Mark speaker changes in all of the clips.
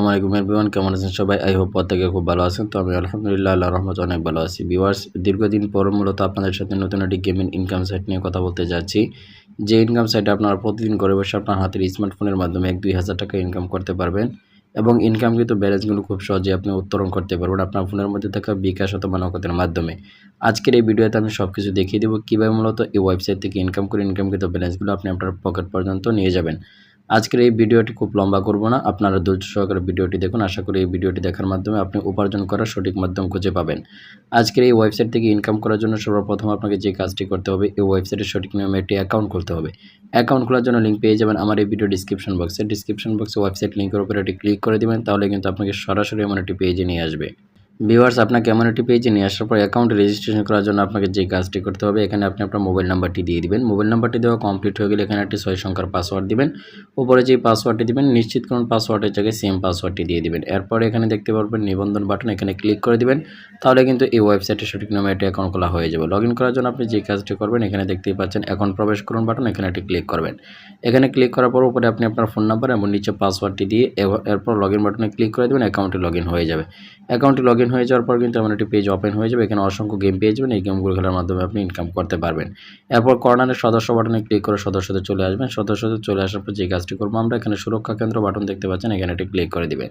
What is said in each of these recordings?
Speaker 1: আসসালামু আলাইকুম এভরিওয়ান, কেমন আছেন সবাই? আই হোপ প্রত্যেকে খুব ভালো আছেন। তো আমি আলহামদুলিল্লাহ আল্লাহর রহমতে অনেক ভালো আছি। ভিউয়ার্স, দীর্ঘদিন পর মূলত আপনাদের সাথে নতুন একটি গেমিং ইনকাম সাইট নিয়ে কথা বলতে যাচ্ছি। যে ইনকাম সাইটে আপনারা প্রতিদিন ঘরে বসে আপনার হাতের স্মার্টফোনের মাধ্যমে ১-২ হাজার টাকা ইনকাম করতে পারবেন এবং ইনকামকৃত ব্যালেন্সগুলো খুব সহজেই আপনি উত্তোলন করতে পারবেন আপনার ফোনের মধ্যে থাকা বিকাশ অথবা নগদের মাধ্যমে। আজকের এই ভিডিওতে আমি সবকিছু দেখিয়ে দেবো কীভাবে মূলত এই ওয়েবসাইট থেকে ইনকাম করে ইনকামকৃত ব্যালেন্সগুলো আপনি আপনার পকেট পর্যন্ত নিয়ে যাবেন। আজকের এই ভিডিওটি খুব লম্বা করব না, আপনারা ধৈর্য সহকারে ভিডিওটি দেখুন। আশা করি এই ভিডিওটি দেখার মাধ্যমে আপনি উপার্জন করার সঠিক মাধ্যম খুঁজে পাবেন। আজকের এই ওয়েবসাইট থেকে ইনকাম করার জন্য সর্বপ্রথম আপনাকে যে কাজটি করতে হবে, এই ওয়েবসাইটের সঠিক নিয়মে একটি অ্যাকাউন্ট খুলতে হবে। অ্যাকাউন্ট খোলার জন্য লিঙ্ক পেয়ে যাবেন আমার এই ভিডিও ডিসক্রিপশন বক্সে ওয়েবসাইট লিঙ্কের উপরে একটি ক্লিক করে দিবেন, তাহলে কিন্তু আপনাকে সরাসরি এমন একটি পেজে নিয়ে আসবে। ভিউয়ার্স, আপনাকে এমন একটি পেজে নিয়ে আসার পর অ্যাকাউন্ট রেজিস্ট্রেশন করার জন্য আপনাকে যে কাজটি করতে হবে, এখানে আপনি আপনার মোবাইল নাম্বারটি দিয়ে দিবেন। মোবাইল নাম্বারটি দেওয়া কমপ্লিট হয়ে গেলে এখানে একটি ৬ সংখ্যার পাসওয়ার্ড দিবেন। উপরে যে পাসওয়ার্ডটি দিবেন নিশ্চিত করুন পাসওয়ার্ডের জায়গায় সেম পাসওয়ার্ডটি দিয়ে দিবেন। এরপরে এখানে দেখতে পারবেন নিবন্ধন বাটন, এখানে ক্লিক করে দিবেন, তাহলে কিন্তু এই ওয়েবসাইটের সঠিক নামে একটি অ্যাকাউন্ট খোলা হয়ে যাবে। লগ ইন করার জন্য আপনি যে কাজটি করবেন, এখানে দেখতেই পাচ্ছেন অ্যাকাউন্ট প্রবেশ করুন বাটন, এখানে একটি ক্লিক করবেন। এখানে ক্লিক করার পর উপরে আপনি আপনার ফোন নাম্বার এবং নিচে পাসওয়ার্ডটি দিয়ে এরপর লগ ইন বাটনে ক্লিক করে দেবেন, অ্যাকাউন্টটি লগ ইন হয়ে যাবে। অ্যাকাউন্টটি লগ ইন হয়ে যাওয়ার পর কিন্তু এমন একটি পেজ ওপেন হয়ে যাবে। এখানে অসংখ্য গেম পেয়ে যাবেন, এই গেমগুলো খেলার মাধ্যমে আপনি ইনকাম করতে পারবেন। এরপর কর্নারের সদস্য বাটনে ক্লিক করে সদস্যদের চলে আসবেন। সদস্যদের চলে আসার পর যে কাজটি করবো আমরা, এখানে সুরক্ষা কেন্দ্র বাটন দেখতে পাচ্ছেন, এখানে একটি ক্লিক করে দিবেন।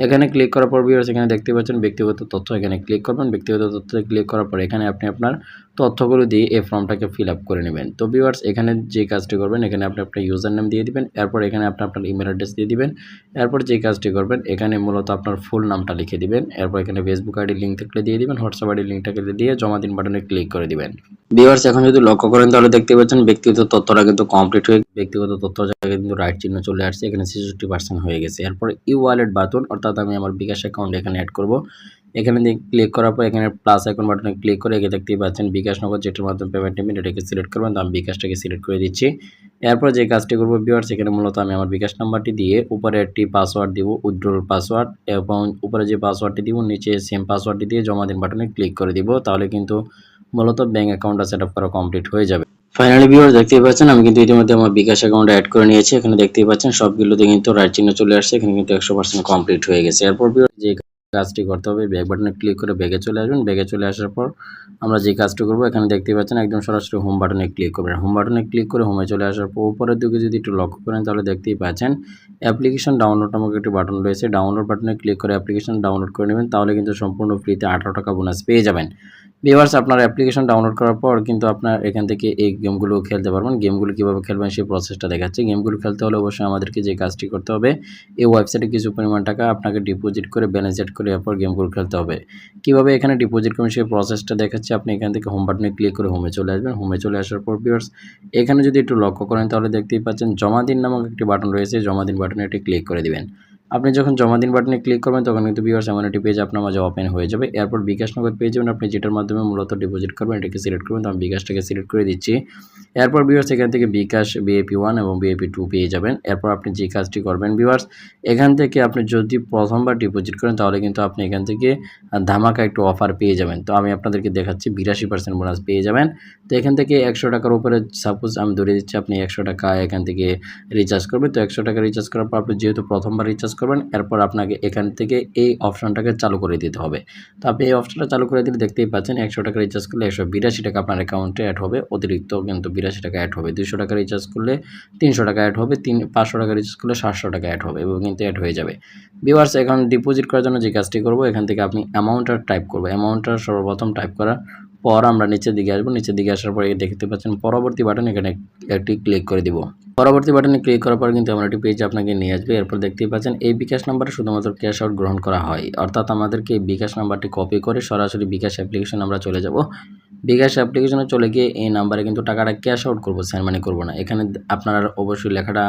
Speaker 1: এখানে ক্লিক করার পর ভিউয়ার্স এখানে দেখতে পাচ্ছেন ব্যক্তিগত তথ্য, এখানে ক্লিক করবেন। ব্যক্তিগত তথ্যে ক্লিক করার পর এখানে আপনি আপনার তথ্যগুলো দিয়ে এই ফর্মটাকে ফিল আপ করে নেবেন। তো ভিউয়ার্স, এখানে যে কাজটি করবেন, এখানে আপনি আপনার ইউজার নেম দিয়ে দিবেন। এরপর এখানে আপনি আপনার ইমেল অ্যাড্রেস দিয়ে দিবেন। এরপর যে কাজটি করবেন, এখানে মূলত আপনার ফুল নামটা লিখে দিবেন। এরপর এখানে ফেসবুক আইডি লিঙ্ক থাকলে দিয়ে দিবেন, হোয়াটসঅ্যাপ আইডি লিঙ্কটাকে দিয়ে জমা দিন বাটনে ক্লিক করে দিবেন। ভিউয়ার্স, এখন যদি লক্ষ্য করেন তাহলে দেখতে পাচ্ছেন ব্যক্তিগত তথ্যটা কিন্তু কমপ্লিট হয়ে ব্যক্তিগত তথ্য জায়গায় কিন্তু রাইট চিহ্ন চলে আসছে, এখানে 66% হয়ে গেছে। এরপর ই ওয়ালেট বাটন, অর্থাৎ আমি আমার বিকাশ অ্যাকাউন্ট এখানে অ্যাড করব। এখানে ক্লিক করার পর এখানে প্লাস আইকন বাটনে ক্লিক করে এখানে দেখতেই পাচ্ছেন বিকাশ নগদ যেটার মাধ্যমে পেমেন্ট নেবেন এটাকে সিলেক্ট করবেন। তো আমি বিকাশটাকে সিলেক্ট করে দিচ্ছি। এরপর যে কাজটি করবো ভিউয়ার্স, এখানে মূলত আমি আমার বিকাশ নাম্বারটি দিয়ে উপরে একটি পাসওয়ার্ড দিব, উইথড্রল পাসওয়ার্ড, এবং উপরে যে পাসওয়ার্ডটি দিব নিচে সেম পাসওয়ার্ডটি দিয়ে জমা দিন বাটনে ক্লিক করে দিব, তাহলে কিন্তু মূলত ব্যাঙ্ক অ্যাকাউন্টটা সেট আপ করা কমপ্লিট হয়ে যাবে। ফাইনালি ভিউয়ার্স দেখতেই পাচ্ছেন আমি কিন্তু ইতিমধ্যে আমার বিকাশ অ্যাকাউন্ট অ্যাড করে নিয়েছি। এখানে দেখতেই পাচ্ছেন সবগুলোতে কিন্তু রাইট চিহ্ন চলে আসছে, এখানে কিন্তু 100% কমপ্লিট হয়ে গেছে। এরপর ভিউয়ার্স যে কাজটি করতে হবে, ব্যাক বাটনে ক্লিক করে ব্যাগে চলে আসবেন। ব্যাগে চলে আসার পর আমরা যে কাজটি করব, এখানে দেখতেই পাচ্ছেন একদম সরাসরি হোম বাটনে ক্লিক করবেন। হোম বাটনে ক্লিক করে হোমে চলে আসার পর উপরের দিকে যদি একটু লক্ষ্য করেন তাহলে দেখতেই পাচ্ছেন অ্যাপ্লিকেশন ডাউনলোড নামক একটি বাটন রয়েছে। ডাউনলোড বাটনে ক্লিক করে অ্যাপ্লিকেশন ডাউনলোড করে নেবেন, তাহলে কিন্তু সম্পূর্ণ ফ্রিতে 18 টাকা বোনাস পেয়ে যাবেন। ভিউয়ার্স, আপনার অ্যাপ্লিকেশন ডাউনলোড করার পর কিন্তু আপনার এখান থেকে এই গেমগুলো খেলতে পারবেন। গেমগুলো কীভাবে খেলবেন সেই প্রসেসটা দেখাচ্ছি। গেমগুলো খেলতে হলে অবশ্যই আমাদেরকে যে কাজটি করতে হবে, এই ওয়েবসাইটে কিছু পরিমাণ টাকা আপনাকে ডিপোজিট করে ব্যালেন্স এড করে এরপর গেমগুলো খেলতে হবে। কীভাবে এখানে ডিপোজিট করবেন সেই প্রসেসটা দেখাচ্ছি। আপনি এখান থেকে হোম বাটনে ক্লিক করে হোমে চলে আসবেন। হোমে চলে আসার পর ভিউয়ার্স এখানে যদি একটু লক্ষ্য করেন তাহলে দেখতেই পাচ্ছেন জমা দিন নামক একটি বাটন রয়েছে। জমা দিন বাটনে একটি ক্লিক করে দিবেন। আপনি যখন জমা দিন বাটনে ক্লিক করবেন তখন কিন্তু ভিউয়ার্স এমন একটি পেজ আপনার মাঝে ওপেন হয়ে যাবে। এরপর বিকাশ নগদ পেয়ে যাবেন, আপনি যেটার মাধ্যমে মূলত ডিপোজিট করবেন এটাকে সিলেক্ট করবেন। তো আমি বিকাশটাকে সিলেক্ট করে দিচ্ছি। এরপর ভিউয়ার্স এখান থেকে বিকাশ ভিআইপি 1 এবং ভিআইপি 2 পেয়ে যাবেন। এরপর আপনি যে কাজটি করবেন ভিউয়ার্স, এখান থেকে আপনি যদি প্রথমবার ডিপোজিট করেন তাহলে কিন্তু আপনি এখান থেকে ধামাকা একটু অফার পেয়ে যাবেন। তো আমি আপনাদেরকে দেখাচ্ছি 82% বোনাস পেয়ে যাবেন। তো এখান থেকে 100 টাকার উপরে সাপোজ আমি ধরে দিচ্ছি আপনি 100 টাকা এখান থেকে রিচার্জ করবেন। তো 100 টাকা রিচার্জ করার পর আপনি যেহেতু প্রথমবার রিচার্জ করবেন, এরপর আপনাকে এখান থেকে এই অপশনটাকে চালু করে দিতে হবে। তো আপনি এই অপশনটা চালু করে দিলে দেখতেই পাচ্ছেন 100 টাকা রিচার্জ করলে 182 টাকা আপনার অ্যাকাউন্টে অ্যাড হবে, অতিরিক্ত কিন্তু 82 টাকা অ্যাড হবে। 200 টাকা রিচার্জ করলে 300 টাকা অ্যাড হবে, 500 টাকা রিচার্জ করলে 700 টাকা অ্যাড হবে এবং কিন্তু অ্যাড হয়ে যাবে। ভিউয়ার্স, এখন ডিপোজিট করার জন্য যে কাজটি করব, এখান থেকে আপনি অ্যামাউন্টটা টাইপ করব। অ্যামাউন্টটা সর্বপ্রথম টাইপ করার পর আমরা নিচের দিকে আসবো। নিচের দিকে আসার পরে দেখতে পাচ্ছেন পরবর্তী বাটন, এখানে একটি ক্লিক করে দিব। পরবর্তী বাটনে ক্লিক করার পর কিন্তু এমন একটি পেজ আপনাকে নিয়ে আসবে। এরপর দেখতেই পাচ্ছেন এই বিকাশ নাম্বারে শুধুমাত্র ক্যাশ আউট গ্রহণ করা হয়, অর্থাৎ আমাদেরকে এই বিকাশ নাম্বারটি কপি করে সরাসরি বিকাশ অ্যাপ্লিকেশন আমরা চলে যাব। বিকাশ অ্যাপ্লিকেশনে চলে গিয়ে এই নাম্বারে কিন্তু টাকাটা ক্যাশ আউট করবো, সেন্ড মানি করবো না। এখানে আপনারা অবশ্যই লেখাটা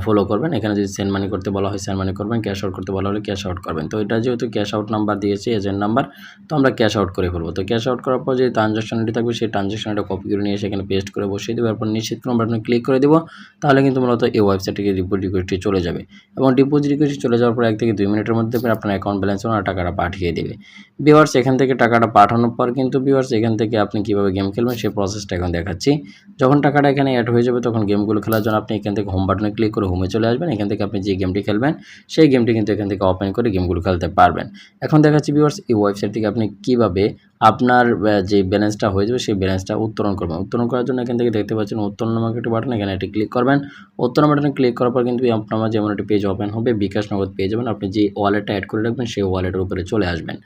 Speaker 1: ফলো করবেন। এখানে যদি সেন্ড মানি করতে বলা হয় সেন্ড মানি করবেন, ক্যাশ আউট করতে বলা হলে ক্যাশ আউট করবেন। তো এটা যেহেতু ক্যাশ আউট নাম্বার দিয়েছে এজেন্ট নাম্বার, তো আমরা ক্যাশ আউট করে ফেলবো। তো ক্যাশ আউট করার পর যে ট্রানজাকশনটি থাকবে সেই ট্রানজাকশনটা কপি করে নিয়ে সেখানে পেস্ট করে বসিয়ে দেবো। এরপর নিশ্চিত কোনো বাটনে ক্লিক করে দেবো, তাহলে কিন্তু মূলত এই ওয়েবসাইটে ডিপোজিট রিকোয়েস্টটি চলে যাবে এবং ডিপোজিট রিকোয়েস্ট চলে যাওয়ার পর 1 থেকে 2 মিনিটের মধ্যে আপনার অ্যাকাউন্ট ব্যালেন্স ওনারা টাকাটা পাঠিয়ে দেবে। ভিউয়ার্স, এখান থেকে টাকাটা পাঠানোর পর কিন্তু ভিউয়ার্স এখান থেকে থেকে আপনি কীভাবে গেম খেলবেন সেই প্রসেসটা এখন দেখাচ্ছি। যখন টাকাটা এখানে অ্যাড হয়ে যাবে তখন গেমগুলো খেলার জন্য আপনি এখান থেকে হোম বাটনে ক্লিক করে হোমে চলে আসবেন। এখান থেকে আপনি যে গেমটি খেলবেন সেই গেমটি কিন্তু এখান থেকে ওপেন করে গেমগুলো খেলতে পারবেন। এখন দেখাচ্ছি ভিউয়ার্স এই ওয়েবসাইট থেকে আপনি কীভাবে আপনার যে ব্যালেন্সটা হয়ে যাবে সেই ব্যালেন্সটা উত্তোলন করবেন। উত্তোলন করার জন্য এখান থেকে দেখতে পাচ্ছেন উত্তোলন নামক একটি বাটন, এখানে এটি ক্লিক করবেন। উত্তোলন বাটনে ক্লিক করার পর কিন্তু আপনার যেমন একটি পেজ ওপেন হবে, বিকাশ নগদ পেয়ে যাবেন। আপনি যে ওয়ালেটটা অ্যাড করে রাখবেন সেই ওয়ালেটের উপরে চলে আসবেন।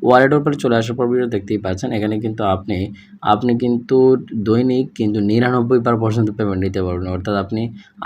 Speaker 1: ওয়ালেটের উপরে চলে আসার পর ভিডিও দেখতেই পাচ্ছেন এখানে কিন্তু আপনি কিন্তু দৈনিক কিন্তু 99% পেমেন্ট নিতে পারবেন, অর্থাৎ আপনি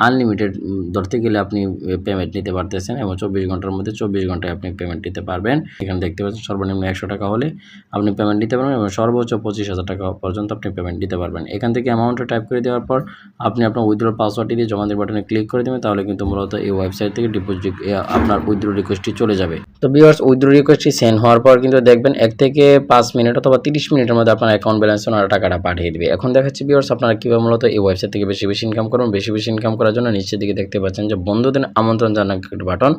Speaker 1: আনলিমিটেড ধরতে গেলে আপনি পেমেন্ট নিতে পারতেছেন এবং 24 ঘন্টার মধ্যে 24 ঘন্টায় আপনি পেমেন্ট নিতে পারবেন। এখানে দেখতে পাচ্ছেন সর্বনিম্ন 100 টাকা হলে আপনি পেমেন্ট নিতে পারবেন এবং সর্বোচ্চ 25,000 টাকা পর্যন্ত আপনি পেমেন্ট নিতে পারবেন। এখান থেকে অ্যামাউন্টটা টাইপ করে দেওয়ার পর আপনি আপনার উইথড্রল পাসওয়ার্ডটি দিয়ে জমা দিয়ে বাটনে ক্লিক করে দেবেন, তাহলে কিন্তু মূলত এই ওয়েবসাইট থেকে ডিপোজিট আপনার উইথড্র রিকোয়েস্টটি চলে যাবে। তো ভিউয়ার্স উইথড্র রিকোয়েস্টটি সেন্ড হওয়ার পর কিন্তু দেখবেন 1 থেকে 5 মিনিট অথবা 30 মিনিটের মধ্যে আপনার অ্যাকাউন্ট ব্যালেন্সে ওনারা টাকাটা পাঠিয়ে দেবে। এখন দেখাচ্ছি ভিউয়ার্স আপনারা কীভাবে মূলত এই ওয়েবসাইট থেকে বেশি ইনকাম করবেন। বেশি ইনকাম করার জন্য নিচের দিকে দেখতে পাচ্ছেন যে বন্ধুদের আমন্ত্রণ জানার একটি বাটন,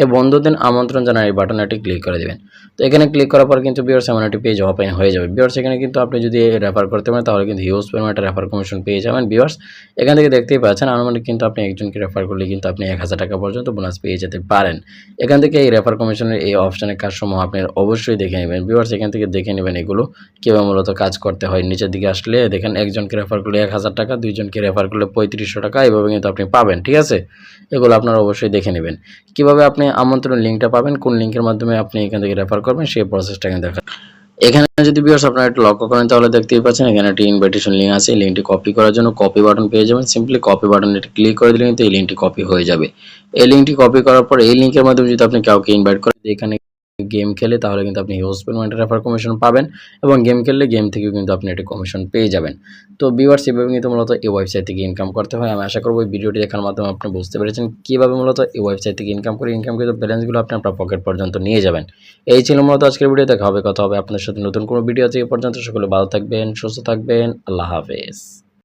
Speaker 1: এই বন্ধুদের আমন্ত্রণ জানার এই বাটনে একটি ক্লিক করে দেবেন। তো এখানে ক্লিক করার পর কিন্তু ভিউয়ার্স এমন একটি পেজ ওপেন হয়ে যাবে। ভিউয়ার্স এখানে কিন্তু আপনি যদি রেফার করতে পারেন তাহলে কিন্তু হিউজ পরিমাণে রেফার কমিশন পেয়ে যাবেন। ভিউয়ার্স এখান থেকে দেখতেই পাচ্ছেন আনুমানিক কিন্তু আপনি একজনকে রেফার করলে কিন্তু আপনি 1000 টাকা পর্যন্ত বোনাস পেয়ে যেতে পারেন। এখান থেকে এই রেফার কমিশনের এই অপশনের কাজসমূহ আপনি অবশ্যই দেখে নেবেন। ভিউয়ার্স এখান থেকে দেখে নেবেন এগুলো কীভাবে মূলত কাজ করতে হয়। নিচের দিকে আসলে দেখেন একজনকে রেফার করলে 1000 টাকা, দুইজনকে রেফার করলে 3500 টাকা, এভাবে কিন্তু আপনি পাবেন। ঠিক আছে, এগুলো আপনারা অবশ্যই দেখে নেবেন। কীভাবে আপনি আমন্ত্রণ লিঙ্কটা পাবেন, কোন লিঙ্কের মাধ্যমে আপনি এখান থেকে রেফার করবেন সেই প্রসেসটা কিন্তু দেখা। এখানে যদি ভিউয়ার্স আপনারা একটু লক্ষ্য করেন তাহলে দেখতেই পাচ্ছেন এখানে একটি ইনভাইটেশন লিঙ্ক আছে। এই লিঙ্কটি কপি করার জন্য কপি বাটন পেয়ে যাবেন। সিম্পলি কপি বাটনে ক্লিক করে দিলে কিন্তু এই লিঙ্কটি কপি হয়ে যাবে। এই লিঙ্কটি কপি করার পর এই লিঙ্কের মাধ্যমে যদি আপনি কাউকে ইনভাইট করেন এখানে গেম খেলে তাহলে কিন্তু আপনি হিউজ পরিমাণে রেফার কমিশন পাবেন এবং গেম খেললে গেম থেকেও কিন্তু আপনি একটা কমিশন পেয়ে যাবেন। তো ভিউয়ার্স এভাবে কিন্তু মূলত এই ওয়েবসাইট থেকে ইনকাম করতে হয়। আমি আশা করব এই ভিডিওটি দেখার মাধ্যমে আপনি বুঝতে পেরেছেন কীভাবে মূলত এই ওয়েবসাইট থেকে ইনকাম করে ব্যালেন্সগুলো আপনি আপনার পকেট পর্যন্ত নিয়ে যাবেন। এই ছিল মূলত আজকের ভিডিও। দেখা হবে, কথা হবে আপনাদের সাথে নতুন কোনো ভিডিও আছে। এই পর্যন্ত সকলে ভালো থাকবেন, সুস্থ থাকবেন। আল্লাহ হাফেজ।